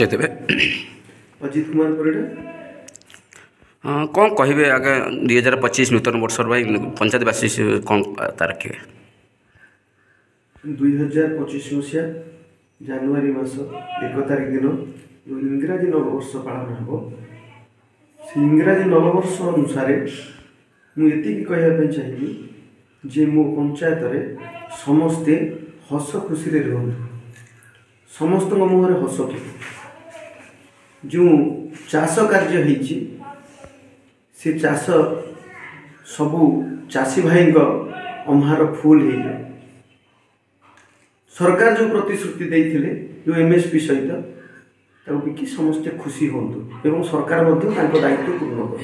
परिचय देवे। अजित कुमार परिडा। कौन कहे आगे 2025 नूतन वर्ष भाई पंचायतवासी कौन बार्ता रखिए? 2025 मसीहा जानुआरी मास 1 तारिख दिन जो इंग्राजी नववर्ष पालन हम से इंग्राजी नववर्ष अनुसार मुझे कहवाई चाहिए जे मो पंचायत रे समस्ते हस खुशी रुहतु, समस्त मुहर हस जो चाष कार्य होइछि से चाष सबू चाषी भाई अम्हार फुल हो जाए। सरकार जो प्रतिश्रुति देते जो एमएसपी सहित बिकी समस्ते खुशी हूँ एवं सरकार दायित्व पूर्ण कर।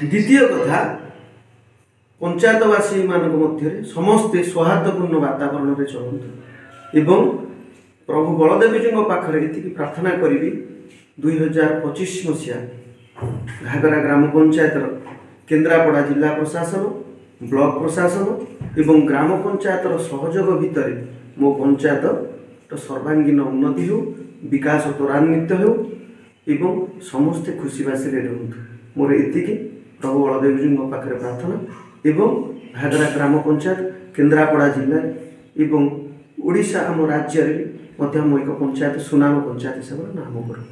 द्वितीय कथा पंचायतवासी मान मध्य समस्ते सौहार्दपूर्ण वातावरण में चलतु एवं प्रभु बलदेवी पाखरे ये प्रार्थना करी 2025 मसीहा घागरा ग्राम पंचायत केन्द्रापड़ा जिला प्रशासन ब्लॉक प्रशासन एवं ग्राम पंचायत सहयोग भितर मो पंचायत तो सर्वांगीन उन्नति हो, विकास त्वरान्वित हो एवं समस्ते खुशीबासी रुहतु। मोर एति प्रभु बलदेवी पाखे प्रार्थना एवं घागरा ग्राम पंचायत केन्द्रापड़ा जिले एवं ओडिशा आम राज्य में मो एक पंचायत सुनाम पंचायत हिसाब से नाम करूँ।